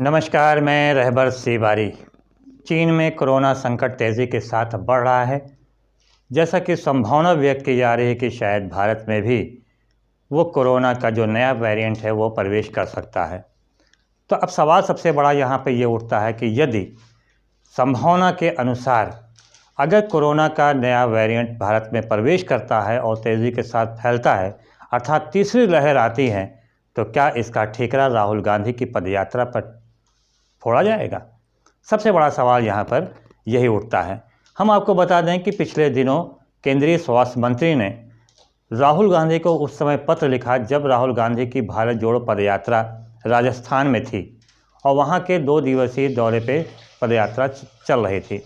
नमस्कार, मैं रहबर सिबारी। चीन में कोरोना संकट तेज़ी के साथ बढ़ रहा है। जैसा कि संभावना व्यक्त की जा रही है कि शायद भारत में भी वो कोरोना का जो नया वेरिएंट है वो प्रवेश कर सकता है। तो अब सवाल सबसे बड़ा यहाँ पे ये उठता है कि यदि संभावना के अनुसार अगर कोरोना का नया वेरिएंट भारत में प्रवेश करता है और तेज़ी के साथ फैलता है, अर्थात तीसरी लहर आती है, तो क्या इसका ठिकरा राहुल गांधी की पदयात्रा पर फोड़ा जाएगा? सबसे बड़ा सवाल यहाँ पर यही उठता है। हम आपको बता दें कि पिछले दिनों केंद्रीय स्वास्थ्य मंत्री ने राहुल गांधी को उस समय पत्र लिखा जब राहुल गांधी की भारत जोड़ो पदयात्रा राजस्थान में थी और वहाँ के 2 दिवसीय दौरे पे पदयात्रा चल रही थी।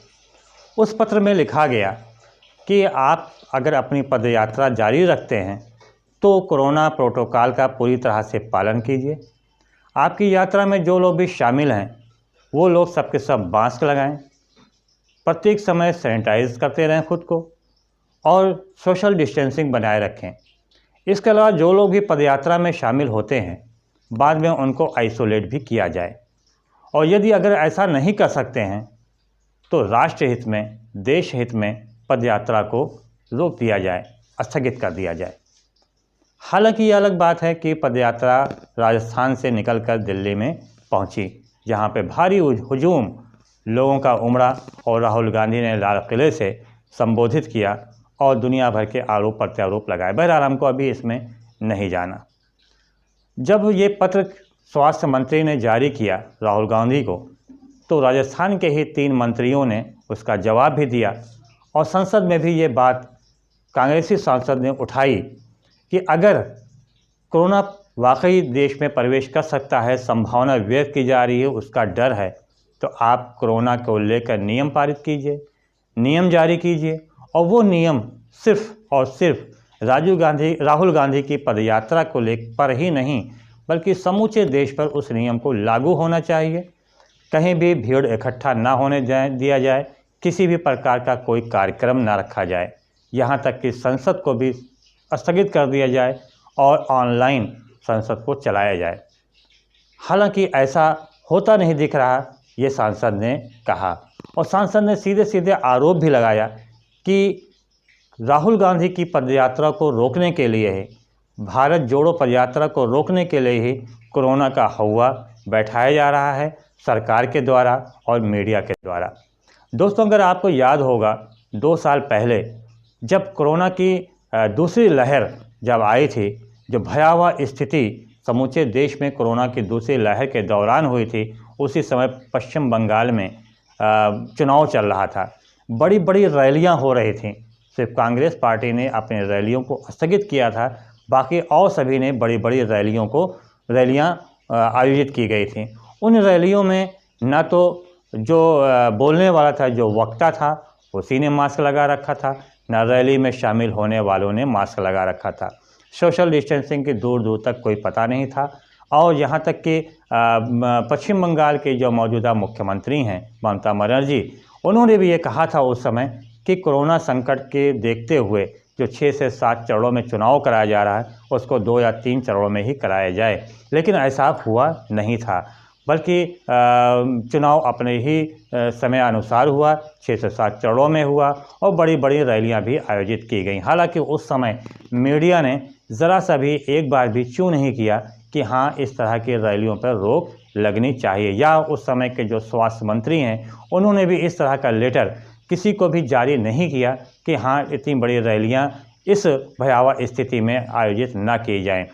उस पत्र में लिखा गया कि आप अगर अपनी पदयात्रा जारी रखते हैं तो कोरोना प्रोटोकॉल का पूरी तरह से पालन कीजिए। आपकी यात्रा में जो लोग भी शामिल हैं वो लोग सबके सब मास्क लगाएं, प्रत्येक समय सैनिटाइज करते रहें खुद को और सोशल डिस्टेंसिंग बनाए रखें। इसके अलावा जो लोग भी पदयात्रा में शामिल होते हैं बाद में उनको आइसोलेट भी किया जाए और यदि अगर ऐसा नहीं कर सकते हैं तो राष्ट्र हित में, देश हित में पदयात्रा को रोक दिया जाए, स्थगित कर दिया जाए। हालांकि ये अलग बात है कि पदयात्रा राजस्थान से निकलकर दिल्ली में पहुंची, जहां पे भारी हुजूम लोगों का उमड़ा और राहुल गांधी ने लाल किले से संबोधित किया और दुनिया भर के आरोप प्रत्यारोप लगाए। बहरहाल हमको अभी इसमें नहीं जाना। जब ये पत्र स्वास्थ्य मंत्री ने जारी किया राहुल गांधी को, तो राजस्थान के ही 3 मंत्रियों ने उसका जवाब भी दिया और संसद में भी ये बात कांग्रेसी सांसद ने उठाई कि अगर कोरोना वाकई देश में प्रवेश कर सकता है, संभावना व्यक्त की जा रही है, उसका डर है, तो आप कोरोना को लेकर नियम पारित कीजिए, नियम जारी कीजिए और वो नियम सिर्फ और सिर्फ राहुल गांधी की पदयात्रा को लेकर ही नहीं बल्कि समूचे देश पर उस नियम को लागू होना चाहिए। कहीं भी भीड़ इकट्ठा ना होने दिया जाए, किसी भी प्रकार का कोई कार्यक्रम ना रखा जाए, यहाँ तक कि संसद को भी स्थगित कर दिया जाए और ऑनलाइन संसद को चलाया जाए। हालांकि ऐसा होता नहीं दिख रहा, ये सांसद ने कहा और सांसद ने सीधे सीधे आरोप भी लगाया कि राहुल गांधी की पदयात्रा को रोकने के लिए ही, भारत जोड़ो पदयात्रा को रोकने के लिए ही कोरोना का हौवा बैठाया जा रहा है सरकार के द्वारा और मीडिया के द्वारा। दोस्तों, अगर आपको याद होगा 2 साल पहले जब कोरोना की दूसरी लहर जब आई थी, जो भयावह स्थिति समूचे देश में कोरोना की दूसरी लहर के दौरान हुई थी, उसी समय पश्चिम बंगाल में चुनाव चल रहा था। बड़ी बड़ी रैलियां हो रही थीं। सिर्फ कांग्रेस पार्टी ने अपनी रैलियों को स्थगित किया था, बाकी और सभी ने बड़ी बड़ी रैलियां आयोजित की गई थी। उन रैलियों में न तो जो बोलने वाला था, जो वक्ता था, उसी ने मास्क लगा रखा था, न रैली में शामिल होने वालों ने मास्क लगा रखा था। सोशल डिस्टेंसिंग के दूर दूर तक कोई पता नहीं था और यहाँ तक कि पश्चिम बंगाल के जो मौजूदा मुख्यमंत्री हैं ममता बनर्जी, उन्होंने भी ये कहा था उस समय कि कोरोना संकट के देखते हुए जो 6 से 7 चरणों में चुनाव कराया जा रहा है उसको 2 या 3 चरणों में ही कराया जाए। लेकिन ऐसा हुआ नहीं था, बल्कि चुनाव अपने ही समय अनुसार हुआ, 6 से 7 चरणों में हुआ और बड़ी बड़ी रैलियां भी आयोजित की गई। हालांकि उस समय मीडिया ने ज़रा सा भी एक बार भी चूँ नहीं किया कि हाँ, इस तरह की रैलियों पर रोक लगनी चाहिए, या उस समय के जो स्वास्थ्य मंत्री हैं उन्होंने भी इस तरह का लेटर किसी को भी जारी नहीं किया कि हाँ, इतनी बड़ी रैलियां इस भयावह स्थिति में आयोजित ना की जाएं।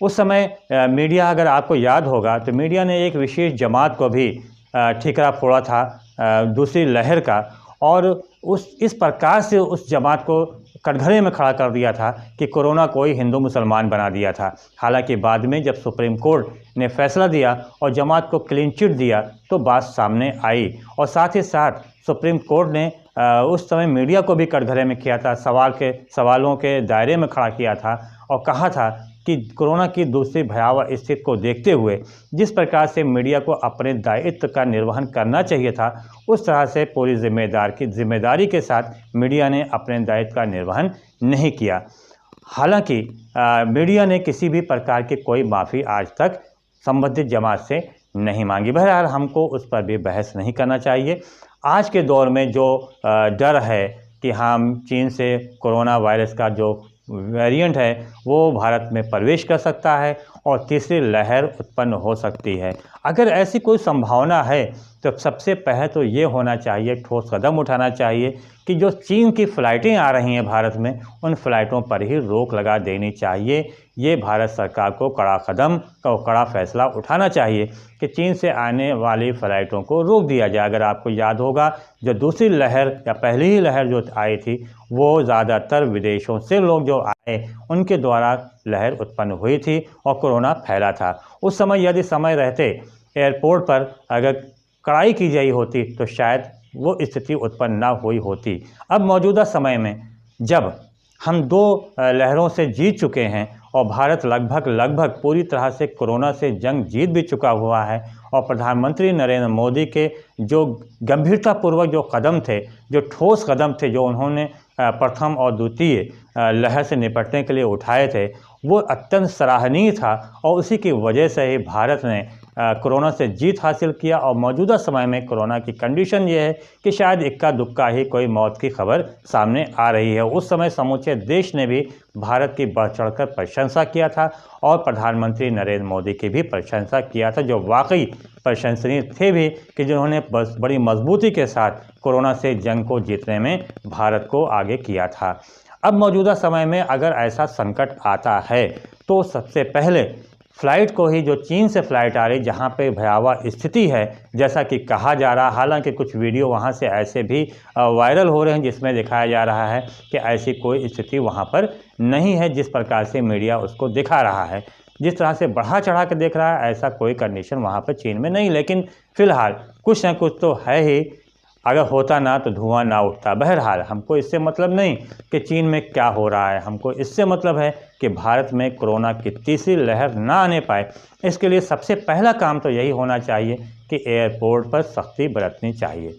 उस समय मीडिया, अगर आपको याद होगा, तो मीडिया ने एक विशेष जमात को भी ठिकरा फोड़ा था दूसरी लहर का और इस प्रकार से उस जमात को कटघरे में खड़ा कर दिया था कि कोरोना को ही हिंदू मुसलमान बना दिया था। हालांकि बाद में जब सुप्रीम कोर्ट ने फैसला दिया और जमात को क्लीन चिट दिया तो बात सामने आई और साथ ही साथ सुप्रीम कोर्ट ने उस समय मीडिया को भी कटघरे में किया था, सवालों के दायरे में खड़ा किया था और कहा था कि कोरोना की दूसरी भयावह स्थिति को देखते हुए जिस प्रकार से मीडिया को अपने दायित्व का निर्वहन करना चाहिए था, उस तरह से पूरी जिम्मेदारी के साथ मीडिया ने अपने दायित्व का निर्वहन नहीं किया। हालांकि मीडिया ने किसी भी प्रकार की कोई माफ़ी आज तक संबंधित जमात से नहीं मांगी। बहरहाल हमको उस पर भी बहस नहीं करना चाहिए। आज के दौर में जो डर है कि हम चीन से कोरोना वायरस का जो वेरिएंट है वो भारत में प्रवेश कर सकता है और तीसरी लहर उत्पन्न हो सकती है। अगर ऐसी कोई संभावना है तो सबसे पहले तो ये होना चाहिए, ठोस कदम उठाना चाहिए कि जो चीन की फ़्लाइटें आ रही हैं भारत में, उन फ़्लाइटों पर ही रोक लगा देनी चाहिए। ये भारत सरकार को कड़ा फैसला उठाना चाहिए कि चीन से आने वाली फ़्लाइटों को रोक दिया जाए। अगर आपको याद होगा, जो दूसरी लहर या पहली ही लहर जो आई थी वो ज़्यादातर विदेशों से लोग जो आए उनके द्वारा लहर उत्पन्न हुई थी और कोरोना फैला था। उस समय यदि समय रहते एयरपोर्ट पर अगर कड़ाई की गई होती तो शायद वो स्थिति उत्पन्न ना हुई होती। अब मौजूदा समय में जब हम 2 लहरों से जीत चुके हैं और भारत लगभग पूरी तरह से कोरोना से जंग जीत भी चुका हुआ है और प्रधानमंत्री नरेंद्र मोदी के जो गंभीरतापूर्वक जो कदम थे, जो ठोस कदम थे, जो उन्होंने प्रथम और द्वितीय लहर से निपटने के लिए उठाए थे, वो अत्यंत सराहनीय था और उसी की वजह से ही भारत ने कोरोना से जीत हासिल किया। और मौजूदा समय में कोरोना की कंडीशन ये है कि शायद इक्का दुक्का ही कोई मौत की खबर सामने आ रही है। उस समय समूचे देश ने भी भारत की बढ़ चढ़कर प्रशंसा किया था और प्रधानमंत्री नरेंद्र मोदी की भी प्रशंसा किया था, जो वाकई प्रशंसनीय थे भी कि जिन्होंने बड़ी मजबूती के साथ कोरोना से जंग को जीतने में भारत को आगे किया था। अब मौजूदा समय में अगर ऐसा संकट आता है तो सबसे पहले फ़्लाइट को ही, जो चीन से फ़्लाइट आ रही जहाँ पे भयावह स्थिति है, जैसा कि कहा जा रहा, हालांकि कुछ वीडियो वहाँ से ऐसे भी वायरल हो रहे हैं जिसमें दिखाया जा रहा है कि ऐसी कोई स्थिति वहाँ पर नहीं है जिस प्रकार से मीडिया उसको दिखा रहा है। जिस तरह से बढ़ा चढ़ा के देख रहा है ऐसा कोई कंडीशन वहाँ पर चीन में नहीं, लेकिन फ़िलहाल कुछ न कुछ तो है ही। अगर होता ना तो धुआं ना उठता। बहरहाल हमको इससे मतलब नहीं कि चीन में क्या हो रहा है, हमको इससे मतलब है कि भारत में कोरोना की तीसरी लहर ना आने पाए। इसके लिए सबसे पहला काम तो यही होना चाहिए कि एयरपोर्ट पर सख्ती बरतनी चाहिए।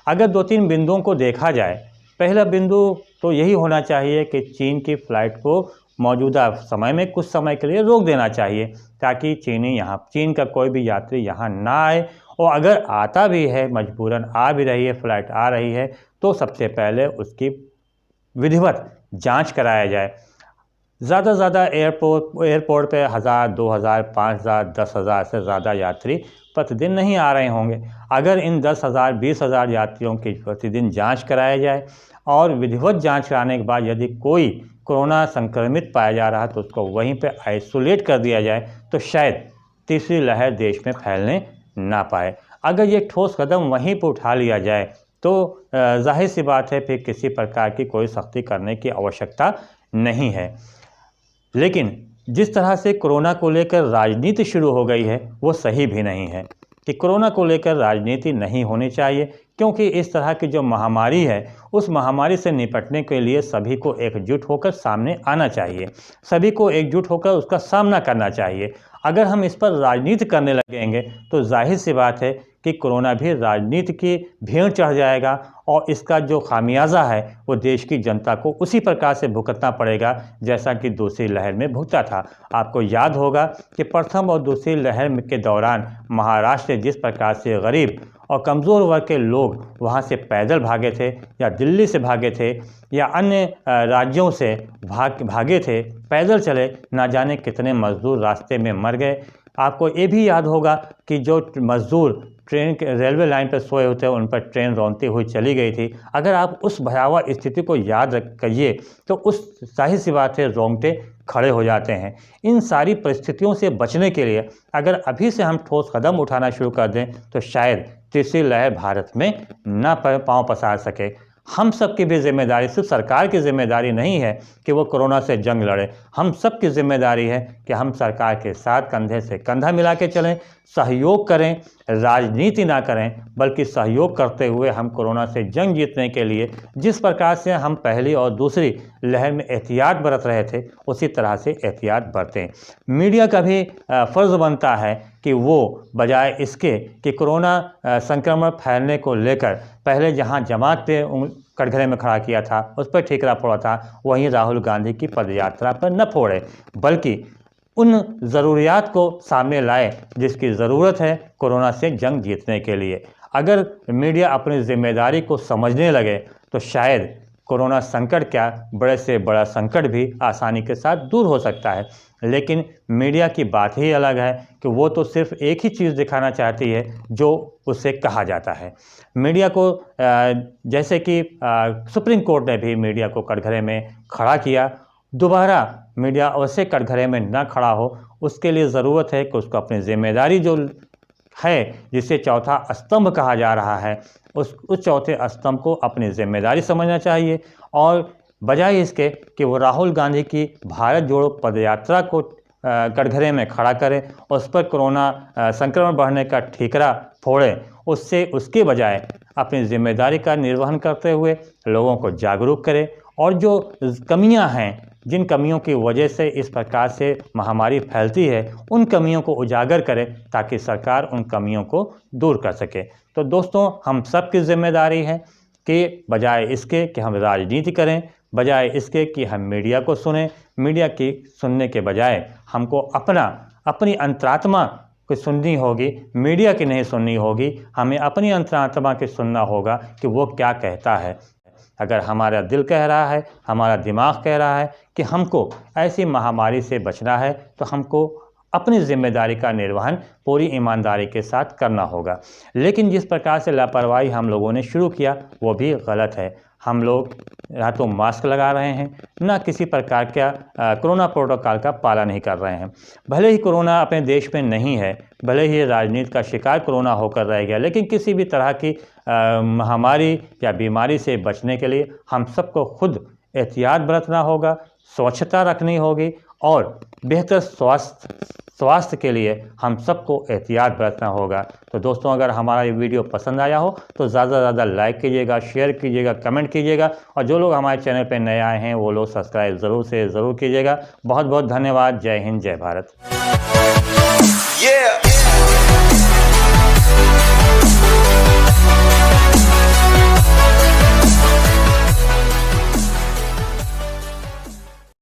अगर 2-3 बिंदुओं को देखा जाए, पहला बिंदु तो यही होना चाहिए कि चीन की फ़्लाइट को मौजूदा समय में कुछ समय के लिए रोक देना चाहिए ताकि चीन का कोई भी यात्री यहाँ ना आए, और अगर आता भी है, मजबूरन आ भी रही है, फ़्लाइट आ रही है, तो सबसे पहले उसकी विधिवत जांच कराया जाए। ज़्यादा से ज़्यादा एयरपोर्ट पे 1000, 2000, 5000, 10,000 से ज़्यादा यात्री प्रतिदिन नहीं आ रहे होंगे। अगर इन 10,000, 20,000 यात्रियों की प्रतिदिन जांच कराया जाए और विधिवत जांच कराने के बाद यदि कोई कोरोना संक्रमित पाया जा रहा है तो उसको वहीं पे आइसोलेट कर दिया जाए तो शायद तीसरी लहर देश में फैलने ना पाए। अगर ये ठोस कदम वहीं पर उठा लिया जाए तो जाहिर सी बात है फिर किसी प्रकार की कोई सख्ती करने की आवश्यकता नहीं है। लेकिन जिस तरह से कोरोना को लेकर राजनीति शुरू हो गई है वो सही भी नहीं है कि कोरोना को लेकर राजनीति नहीं होनी चाहिए, क्योंकि इस तरह की जो महामारी है उस महामारी से निपटने के लिए सभी को एकजुट होकर सामने आना चाहिए, सभी को एकजुट होकर उसका सामना करना चाहिए। अगर हम इस पर राजनीति करने लगेंगे तो जाहिर सी बात है कि कोरोना भी राजनीति की भेंट चढ़ जाएगा और इसका जो खामियाजा है वो देश की जनता को उसी प्रकार से भुगतना पड़ेगा जैसा कि दूसरी लहर में भुगता था। आपको याद होगा कि प्रथम और दूसरी लहर के दौरान महाराष्ट्र से जिस प्रकार से गरीब और कमज़ोर वर्ग के लोग वहाँ से पैदल भागे थे या दिल्ली से भागे थे या अन्य राज्यों से भागे थे, पैदल चले, ना जाने कितने मज़दूर रास्ते में मर गए। आपको ये भी याद होगा कि जो मज़दूर रेलवे लाइन पर सोए होते हैं उन पर ट्रेन रौंदती हुई चली गई थी। अगर आप उस भयावह स्थिति को याद करिए तो उस जाहिर सी बात है रोंगटे खड़े हो जाते हैं। इन सारी परिस्थितियों से बचने के लिए अगर अभी से हम ठोस कदम उठाना शुरू कर दें तो शायद तीसरी लहर भारत में न पांव पसार सके। हम सब की भी जिम्मेदारी, सिर्फ सरकार की जिम्मेदारी नहीं है कि वो कोरोना से जंग लड़े, हम सब की जिम्मेदारी है कि हम सरकार के साथ कंधे से कंधा मिला के चलें, सहयोग करें, राजनीति ना करें, बल्कि सहयोग करते हुए हम कोरोना से जंग जीतने के लिए जिस प्रकार से हम पहली और दूसरी लहर में एहतियात बरत रहे थे उसी तरह से एहतियात बरतें। मीडिया का भी फ़र्ज़ बनता है कि वो बजाय इसके कि कोरोना संक्रमण फैलने को लेकर पहले जहां जमात पे कटघरे में खड़ा किया था उस पर ठीकरा पड़ा था, वहीं राहुल गांधी की पदयात्रा पर न फोड़े, बल्कि उन ज़रूरियात को सामने लाए जिसकी ज़रूरत है कोरोना से जंग जीतने के लिए। अगर मीडिया अपनी ज़िम्मेदारी को समझने लगे तो शायद कोरोना संकट क्या, बड़े से बड़ा संकट भी आसानी के साथ दूर हो सकता है। लेकिन मीडिया की बात ही अलग है कि वो तो सिर्फ एक ही चीज़ दिखाना चाहती है जो उससे कहा जाता है। मीडिया को जैसे कि सुप्रीम कोर्ट ने भी मीडिया को कटघरे में खड़ा किया, दोबारा मीडिया अवश्य कटघरे में न खड़ा हो, उसके लिए ज़रूरत है कि उसको अपनी ज़िम्मेदारी जो है, जिसे चौथा स्तंभ कहा जा रहा है, उस चौथे स्तंभ को अपनी ज़िम्मेदारी समझना चाहिए और बजाय इसके कि वो राहुल गांधी की भारत जोड़ो पदयात्रा को कटघरे में खड़ा करें, उस पर कोरोना संक्रमण बढ़ने का ठीकरा फोड़े, उसके बजाय अपनी ज़िम्मेदारी का निर्वहन करते हुए लोगों को जागरूक करें और जो कमियां हैं, जिन कमियों की वजह से इस प्रकार से महामारी फैलती है, उन कमियों को उजागर करें ताकि सरकार उन कमियों को दूर कर सके। तो दोस्तों, हम सब की जिम्मेदारी है कि बजाय इसके कि हम राजनीति करें, बजाय इसके कि हम मीडिया को सुने, मीडिया की सुनने के बजाय हमको अपनी अंतरात्मा को सुननी होगी, मीडिया की नहीं सुननी होगी। हमें अपनी अंतरात्मा की सुनना होगा कि वो क्या कहता है। अगर हमारा दिल कह रहा है, हमारा दिमाग कह रहा है कि हमको ऐसी महामारी से बचना है, तो हमको अपनी ज़िम्मेदारी का निर्वहन पूरी ईमानदारी के साथ करना होगा। लेकिन जिस प्रकार से लापरवाही हम लोगों ने शुरू किया वो भी गलत है। हम लोग ना तो मास्क लगा रहे हैं, ना किसी प्रकार का कोरोना प्रोटोकॉल का पालन नहीं कर रहे हैं। भले ही कोरोना अपने देश में नहीं है, भले ही राजनीति का शिकार कोरोना होकर रह गया, लेकिन किसी भी तरह की महामारी या बीमारी से बचने के लिए हम सबको खुद एहतियात बरतना होगा, स्वच्छता रखनी होगी और बेहतर स्वास्थ्य के लिए हम सबको एहतियात बरतना होगा। तो दोस्तों, अगर हमारा ये वीडियो पसंद आया हो तो ज़्यादा से ज़्यादा लाइक कीजिएगा, शेयर कीजिएगा, कमेंट कीजिएगा और जो लोग हमारे चैनल पर नए आए हैं वो लोग सब्सक्राइब ज़रूर कीजिएगा। बहुत बहुत धन्यवाद। जय हिंद, जय भारत।